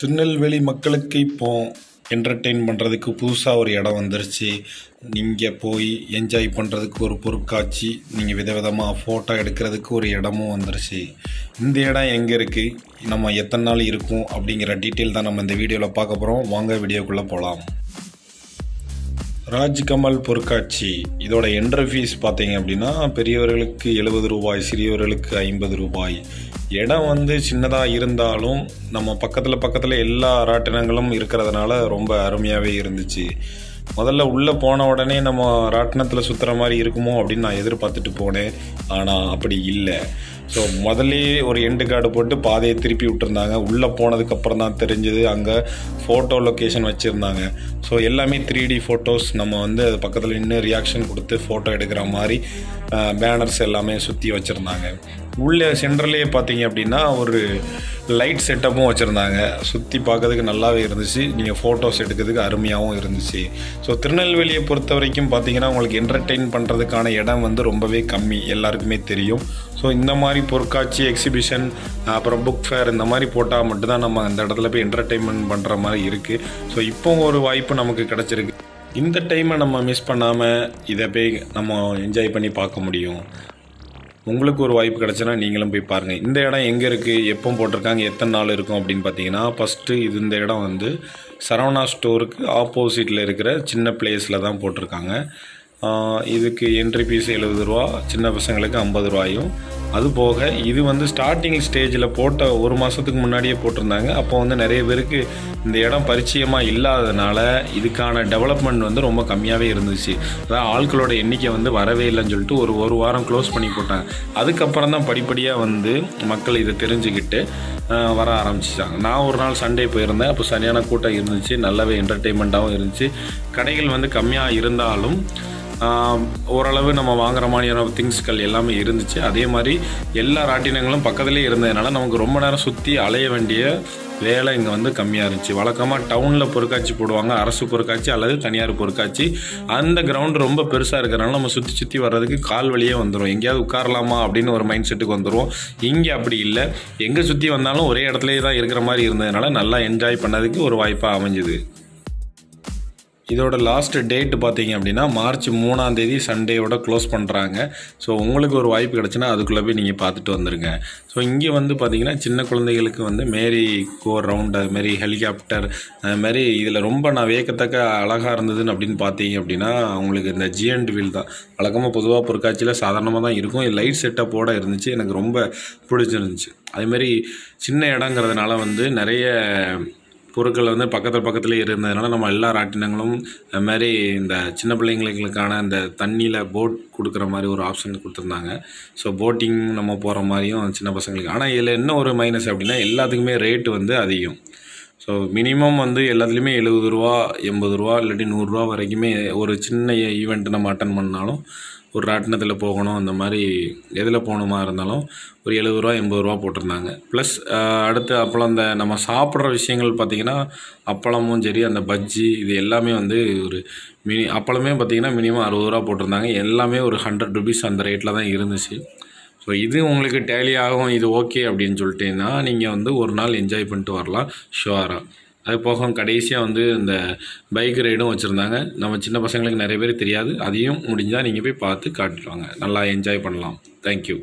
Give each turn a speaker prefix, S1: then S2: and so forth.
S1: திருநெல்வேலி மக்களுக்கு இப்போ என்டர்டெயின் பண்ணுறதுக்கு புதுசாக ஒரு இடம் வந்துருச்சு. நீங்கள் போய் என்ஜாய் பண்ணுறதுக்கு ஒரு பொருட்காட்சி, நீங்கள் விதவிதமாக ஃபோட்டோ எடுக்கிறதுக்கு ஒரு இடமும் வந்துருச்சு. இந்த இடம் எங்கே இருக்குது, நம்ம எத்தனை நாள் இருக்கும் அப்படிங்கிற டீட்டெயில் தான் நம்ம இந்த வீடியோவில் பார்க்க போகிறோம். வாங்க வீடியோக்குள்ளே போகலாம். ராஜ்கமல் பொருட்காட்சி இதோட என்ட்ரி ஃபீஸ் பார்த்தீங்க அப்படின்னா பெரியவர்களுக்கு 70 ரூபாய், சிறியவர்களுக்கு 50 ரூபாய். இடம் சின்னதாக இருந்தாலும் நம்ம பக்கத்தில் எல்லா ராட்டினங்களும் இருக்கிறதுனால ரொம்ப அருமையாகவே இருந்துச்சு. முதல்ல உள்ளே போன உடனே நம்ம ராட்டினத்தில் சுற்றுற மாதிரி இருக்குமோ அப்படின்னு நான் எதிர்பார்த்துட்டு போனேன். ஆனால் அப்படி இல்லை. ஸோ முதல்லே ஒரு எண்டு கார்டு போட்டு பாதையை திருப்பி விட்டுருந்தாங்க. உள்ளே போனதுக்கப்புறம் தான் தெரிஞ்சது அங்கே ஃபோட்டோ லொக்கேஷன் வச்சுருந்தாங்க. ஸோ எல்லாமே 3D ஃபோட்டோஸ் நம்ம அது பக்கத்தில் நின்று ரியாக்ஷன் கொடுத்து ஃபோட்டோ எடுக்கிற மாதிரி பேனர்ஸ் எல்லாமே சுற்றி வச்சுருந்தாங்க. உள்ளே சென்டர்லேயே பார்த்தீங்க அப்படின்னா ஒரு லைட் செட்டப்பும் வச்சுருந்தாங்க. சுற்றி பார்க்கறதுக்கு நல்லாவே இருந்துச்சு. நீங்கள் ஃபோட்டோஸ் எடுக்கிறதுக்கு அருமையாகவும் இருந்துச்சு. ஸோ திருநெல்வேலியை பொறுத்த வரைக்கும் பார்த்தீங்கன்னா உங்களுக்கு என்டர்டெயின் பண்ணுறதுக்கான இடம் ரொம்பவே கம்மி, எல்லாருக்குமே தெரியும். ஸோ இந்த மாதிரி பொருட்காட்சி, எக்ஸிபிஷன், அப்புறம் புக் ஃபேர் இந்த மாதிரி போட்டால் மட்டும்தான் நம்ம அந்த இடத்துல போய் என்டர்டெயின்மெண்ட் பண்ணுற மாதிரி இருக்குது. ஸோ இப்போ ஒரு வாய்ப்பு நமக்கு கிடச்சிருக்கு. இந்த டைமை நம்ம மிஸ் பண்ணாமல் இதை போய் நம்ம என்ஜாய் பண்ணி பார்க்க முடியும். உங்களுக்கு ஒரு வாய்ப்பு கிடச்சுன்னா நீங்களும் போய் பாருங்கள். இந்த இடம் எங்கே இருக்குது, எப்போ போட்டிருக்காங்க, எத்தனை நாள் இருக்கும் அப்படின்னு பார்த்தீங்கன்னா, ஃபஸ்ட்டு இந்த இடம் சரவணா ஸ்டோருக்கு ஆப்போசிட்டில் இருக்கிற சின்ன பிளேஸில் தான் போட்டிருக்காங்க. இதுக்கு என்ட்ரி ஃபீஸ் 70 ரூபா, சின்ன பசங்களுக்கு 50 ரூபாயும். அது போக இது ஸ்டார்டிங் ஸ்டேஜில் போட்ட ஒரு மாதத்துக்கு முன்னாடியே போட்டிருந்தாங்க. அப்போ நிறைய பேருக்கு இந்த இடம் பரிச்சயமாக இல்லாததுனால இதுக்கான டெவலப்மெண்ட் ரொம்ப கம்மியாகவே இருந்துச்சு. அதாவது ஆட்களோட எண்ணிக்கை வரவே இல்லைன்னு சொல்லிட்டு ஒரு வாரம் க்ளோஸ் பண்ணி போட்டாங்க. அதுக்கப்புறம் தான் படிப்படியாக மக்கள் இதை தெரிஞ்சுக்கிட்டு வர ஆரம்பிச்சிட்டாங்க. நான் ஒரு நாள் சண்டே போயிருந்தேன். அப்போ சரியான கூட்டம் இருந்துச்சு, நல்லாவே என்டர்டெயின்மெண்ட்டாகவும் இருந்துச்சு. கடைகள் கம்மியாக இருந்தாலும் ஓரளவு நம்ம வாங்குற மாதிரியான திங்ஸ்கள் எல்லாமே இருந்துச்சு. அதே மாதிரி எல்லா ராட்டினங்களும் பக்கத்துலேயே இருந்ததுனால நமக்கு ரொம்ப நேரம் சுற்றி அலைய வேண்டிய வேலை இங்கே கம்மியாக இருந்துச்சு. வழக்கமாக டவுனில் பொருட்காட்சி போடுவாங்க, அரசு பொருட்காட்சி அல்லது தனியார் பொருட்காட்சி. அந்த கிரவுண்டு ரொம்ப பெருசாக இருக்கிறனால நம்ம சுற்றி வர்றதுக்கு கால் வழியே வந்துடும். எங்கேயாவது உட்காரலாமா அப்படின்னு ஒரு மைண்ட் செட்டுக்கு வந்துடுவோம். இங்கே அப்படி இல்லை. எங்கே சுற்றி வந்தாலும் ஒரே இடத்துலையே தான் இருக்கிற மாதிரி இருந்ததுனால நல்லா என்ஜாய் பண்ணதுக்கு ஒரு வாய்ப்பாக அமைஞ்சுது. இதோட லாஸ்ட் டேட் பார்த்தீங்க அப்படின்னா மார்ச் 3ஆம் தேதி சண்டேயோட க்ளோஸ் பண்ணுறாங்க. ஸோ உங்களுக்கு ஒரு வாய்ப்பு கிடச்சுன்னா அதுக்குள்ளே போய் நீங்கள் பார்த்துட்டு வந்துடுங்க. ஸோ இங்கே பார்த்தீங்கன்னா சின்ன குழந்தைகளுக்கு மேரி கோ ரவுண்ட், அதுமாரி ஹெலிகாப்டர், அதுமாரி இதில் ரொம்ப நான் வியக்கத்தக்க அழகாக இருந்ததுன்னு அப்படின்னு பார்த்தீங்க அப்படின்னா உங்களுக்கு இந்த ஜியண்ட் வீல் தான். வழக்கமாக பொதுவாக பொருட்காட்சியில் சாதாரணமாக தான் இருக்கும். லைட் செட்டப்போடு இருந்துச்சு, எனக்கு ரொம்ப பிடிச்சிருந்துச்சு. அதுமாரி சின்ன இடங்கிறதுனால நிறைய பொருட்கள் பக்கத்தில் இருந்ததுனால நம்ம எல்லா ராட்டினங்களும் அது மாதிரி இந்த சின்ன பிள்ளைங்களுக்கான இந்த தண்ணியில் போட் கொடுக்குற மாதிரி ஒரு ஆப்ஷன் கொடுத்துருந்தாங்க. ஸோ போட்டிங் நம்ம போகிற மாதிரியும் சின்ன பசங்களுக்கு. ஆனால் இதில் என்ன ஒரு மைனஸ் அப்படின்னா எல்லாத்துக்குமே ரேட்டு அதிகம். ஸோ மினிமம் எல்லாத்துலேயுமே 70 ரூபா, 80 ரூபா, இல்லாட்டி 100 ரூபா வரைக்குமே ஒரு சின்ன ஈவெண்ட் நம்ம அட்டன் பண்ணாலும், ஒரு ராட்டினத்தில் போகணும், அந்த மாதிரி எதில் போகணுமா இருந்தாலும் ஒரு 70 ரூபா, 80 ரூபா போட்டிருந்தாங்க. ப்ளஸ் அடுத்து அப்பளம், அந்த நம்ம சாப்பிட்ற விஷயங்கள் பார்த்திங்கன்னா அப்பளமும் சரி, அந்த பஜ்ஜி, இது எல்லாமே ஒரு அப்பளமே பார்த்திங்கன்னா மினிமம் 60 ரூபா போட்டிருந்தாங்க. எல்லாமே ஒரு 100 ருபீஸ் அந்த ரேட்டில் தான் இருந்துச்சு. ஸோ இது உங்களுக்கு டேலி ஆகும், இது ஓகே அப்படின்னு சொல்லிட்டீங்கன்னா நீங்கள் ஒரு நாள் என்ஜாய் பண்ணிட்டு வரலாம் ஷுவராக. அது போக கடைசியாக இந்த பைக் ரைடும் வச்சுருந்தாங்க. நம்ம சின்ன பசங்களுக்கு நிறைய பேர் தெரியாது. அதையும் முடிஞ்சால் நீங்கள் போய் பார்த்து காட்டுவாங்க, நல்லா என்ஜாய் பண்ணலாம். தேங்க்யூ.